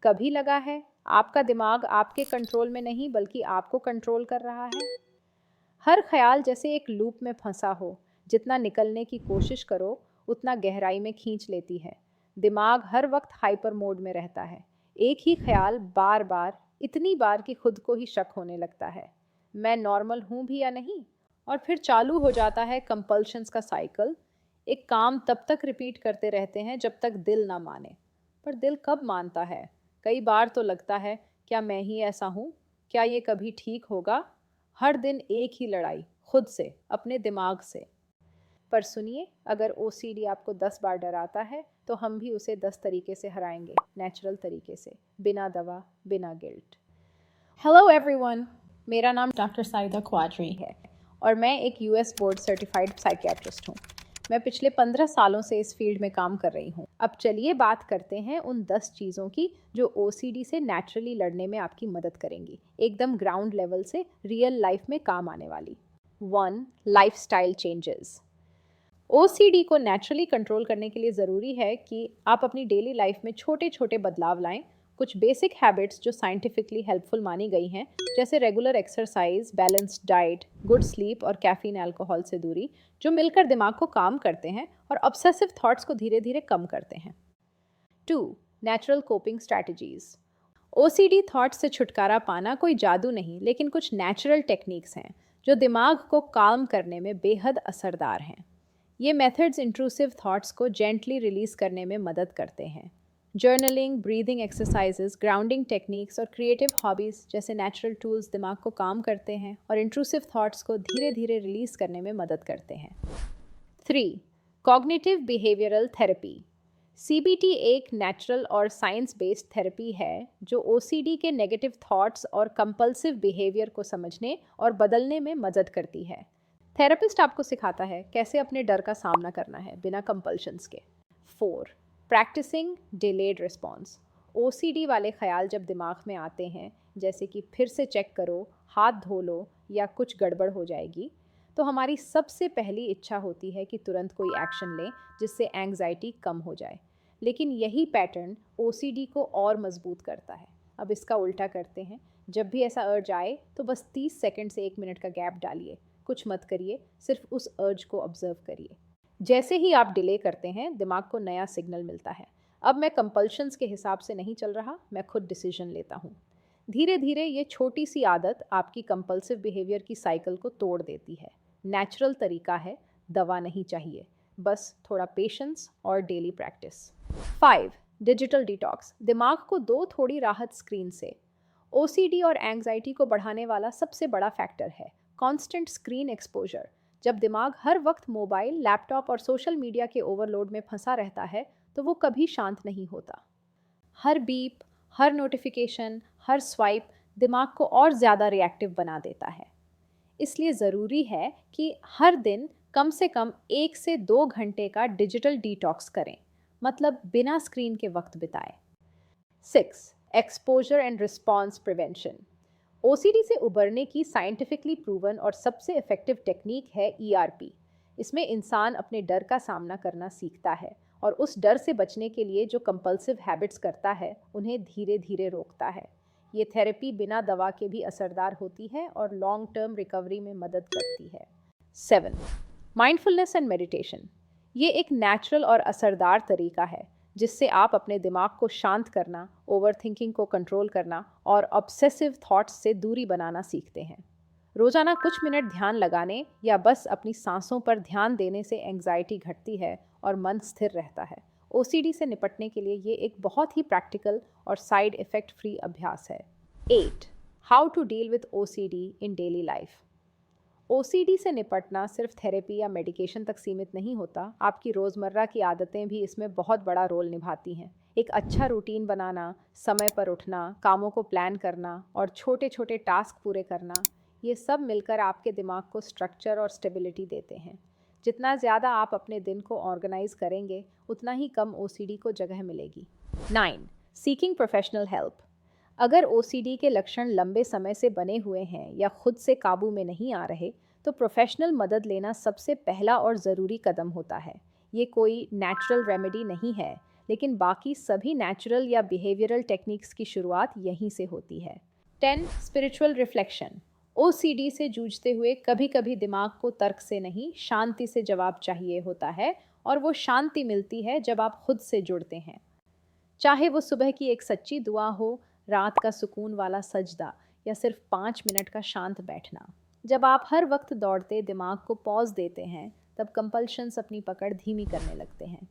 कभी लगा है आपका दिमाग आपके कंट्रोल में नहीं बल्कि आपको कंट्रोल कर रहा है? हर ख्याल जैसे एक लूप में फंसा हो, जितना निकलने की कोशिश करो उतना गहराई में खींच लेती है। दिमाग हर वक्त हाइपर मोड में रहता है। एक ही ख्याल बार बार, इतनी बार कि खुद को ही शक होने लगता है, मैं नॉर्मल हूँ भी या नहीं। और फिर चालू हो जाता है कंपल्शंस का साइकिल। एक काम तब तक रिपीट करते रहते हैं जब तक दिल ना माने। पर दिल कब मानता है? कई बार तो लगता है, क्या मैं ही ऐसा हूँ? क्या ये कभी ठीक होगा? हर दिन एक ही लड़ाई, खुद से, अपने दिमाग से। पर सुनिए, अगर ओसीडी आपको 10 बार डराता है तो हम भी उसे 10 तरीके से हराएंगे, नेचुरल तरीके से, बिना दवा, बिना गिल्ट। हेलो एवरीवन, मेरा नाम डॉक्टर साइदा क्वादरी है और मैं एक यूएस बोर्ड सर्टिफाइड साइकियाट्रिस्ट हूँ। मैं पिछले 15 सालों से इस फील्ड में काम कर रही हूँ। अब चलिए बात करते हैं उन 10 चीज़ों की जो ओसीडी से नेचुरली लड़ने में आपकी मदद करेंगी, एकदम ग्राउंड लेवल से रियल लाइफ में काम आने वाली। 1. Lifestyle changes. ओसीडी को नेचुरली कंट्रोल करने के लिए ज़रूरी है कि आप अपनी डेली लाइफ में छोटे छोटे बदलाव लाएं। कुछ बेसिक हैबिट्स जो साइंटिफिकली हेल्पफुल मानी गई हैं, जैसे regular exercise, balanced diet, good sleep और कैफीन अल्कोहल से दूरी, जो मिलकर दिमाग को काम करते हैं और ऑब्सेसिव थॉट्स को धीरे धीरे कम करते हैं। 2. Natural coping strategies. OCD thoughts से छुटकारा पाना कोई जादू नहीं, लेकिन कुछ नेचुरल टेक्निक्स हैं जो दिमाग को काम करने में बेहद असरदार हैं। ये मेथड्स इंट्रूसिव थॉट्स को जेंटली रिलीज करने में मदद करते हैं। Journaling, breathing exercises, grounding techniques और क्रिएटिव हॉबीज़ जैसे नेचुरल टूल्स दिमाग को काम करते हैं और इंट्रूसिव थॉट्स को धीरे धीरे रिलीज करने में मदद करते हैं। 3. Cognitive behavioural therapy. सीबीटी एक नेचुरल और साइंस बेस्ड थेरेपी है जो ओसीडी के नेगेटिव थॉट्स और कंपल्सिव बिहेवियर को समझने और बदलने में मदद करती है। थेरेपिस्ट आपको सिखाता है कैसे अपने डर का सामना करना है बिना कंपल्शंस के। 4. Practising delayed response. ओसीडी वाले ख्याल जब दिमाग में आते हैं, जैसे कि फिर से चेक करो, हाथ धो लो या कुछ गड़बड़ हो जाएगी, तो हमारी सबसे पहली इच्छा होती है कि तुरंत कोई एक्शन लें जिससे एंग्जाइटी कम हो जाए। लेकिन यही पैटर्न ओसीडी को और मजबूत करता है। अब इसका उल्टा करते हैं। जब भी ऐसा अर्ज आए तो बस 30 सेकंड से 1 मिनट का गैप डालिए, कुछ मत करिए, सिर्फ उस अर्ज को ऑब्जर्व करिए। जैसे ही आप डिले करते हैं, दिमाग को नया सिग्नल मिलता है, अब मैं कंपल्शंस के हिसाब से नहीं चल रहा, मैं खुद डिसीजन लेता हूँ। धीरे धीरे ये छोटी सी आदत आपकी कंपल्सिव बिहेवियर की साइकिल को तोड़ देती है। नेचुरल तरीका है, दवा नहीं चाहिए, बस थोड़ा पेशेंस और डेली प्रैक्टिस। 5. Digital detox. दिमाग को दो थोड़ी राहत स्क्रीन से। ओसीडी और एंग्जाइटी को बढ़ाने वाला सबसे बड़ा फैक्टर है कांस्टेंट स्क्रीन एक्सपोजर। जब दिमाग हर वक्त मोबाइल, लैपटॉप और सोशल मीडिया के ओवरलोड में फंसा रहता है तो वो कभी शांत नहीं होता। हर बीप, हर नोटिफिकेशन, हर स्वाइप दिमाग को और ज़्यादा रिएक्टिव बना देता है। इसलिए ज़रूरी है कि हर दिन कम से कम 1 से 2 घंटे का डिजिटल डिटॉक्स करें, मतलब बिना स्क्रीन के वक्त बिताएं। 6. Exposure and response prevention. OCD से उबरने की साइंटिफिकली प्रूवन और सबसे इफेक्टिव टेक्निक है ईआरपी। इसमें इंसान अपने डर का सामना करना सीखता है और उस डर से बचने के लिए जो कंपल्सिव हैबिट्स करता है उन्हें धीरे धीरे रोकता है। ये थेरेपी बिना दवा के भी असरदार होती है और लॉन्ग टर्म रिकवरी में मदद करती है। 7. Mindfulness and meditation. ये एक नेचुरल और असरदार तरीका है जिससे आप अपने दिमाग को शांत करना, ओवरथिंकिंग को कंट्रोल करना और ऑब्सेसिव थॉट्स से दूरी बनाना सीखते हैं। रोज़ाना कुछ मिनट ध्यान लगाने या बस अपनी सांसों पर ध्यान देने से एंग्जाइटी घटती है और मन स्थिर रहता है। ओसीडी से निपटने के लिए ये एक बहुत ही प्रैक्टिकल और साइड इफ़ेक्ट फ्री अभ्यास है। 8. How to deal with OCD in daily life. OCD से निपटना सिर्फ थेरेपी या मेडिकेशन तक सीमित नहीं होता, आपकी रोज़मर्रा की आदतें भी इसमें बहुत बड़ा रोल निभाती हैं। एक अच्छा रूटीन बनाना, समय पर उठना, कामों को प्लान करना और छोटे छोटे टास्क पूरे करना, ये सब मिलकर आपके दिमाग को स्ट्रक्चर और स्टेबिलिटी देते हैं। जितना ज़्यादा आप अपने दिन को ऑर्गेनाइज करेंगे, उतना ही कम ओसीडी को जगह मिलेगी। 9. Seeking professional help. अगर ओसीडी के लक्षण लंबे समय से बने हुए हैं या खुद से काबू में नहीं आ रहे, तो प्रोफेशनल मदद लेना सबसे पहला और ज़रूरी कदम होता है। ये कोई नेचुरल रेमेडी नहीं है, लेकिन बाकी सभी नेचुरल या बिहेवियरल टेक्निक्स की शुरुआत यहीं से होती है। 10. Spiritual reflection. ओसीडी से जूझते हुए कभी कभी दिमाग को तर्क से नहीं, शांति से जवाब चाहिए होता है, और वो शांति मिलती है जब आप खुद से जुड़ते हैं। चाहे वो सुबह की एक सच्ची दुआ हो, रात का सुकून वाला सजदा, या सिर्फ 5 मिनट का शांत बैठना। जब आप हर वक्त दौड़ते दिमाग को पॉज देते हैं, तब कंपल्शंस अपनी पकड़ धीमी करने लगते हैं।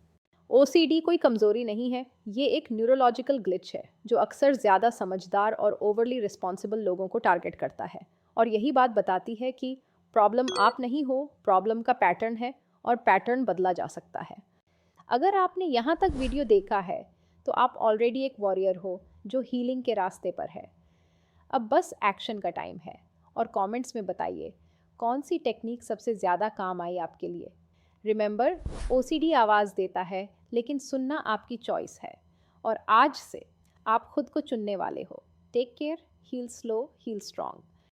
ओसीडी कोई कमज़ोरी नहीं है, ये एक न्यूरोलॉजिकल ग्लिच है जो अक्सर ज़्यादा समझदार और ओवरली रिस्पॉन्सिबल लोगों को टारगेट करता है, और यही बात बताती है कि प्रॉब्लम आप नहीं हो, प्रॉब्लम का पैटर्न है, और पैटर्न बदला जा सकता है। अगर आपने यहाँ तक वीडियो देखा है तो आप ऑलरेडी एक वॉरियर हो जो हीलिंग के रास्ते पर है। अब बस एक्शन का टाइम है, और कमेंट्स में बताइए कौन सी टेक्निक सबसे ज़्यादा काम आई आपके लिए। रिमेंबर, ओसीडी आवाज़ देता है, लेकिन सुनना आपकी चॉइस है, और आज से आप खुद को चुनने वाले हो। Take care, heal slow, heal strong.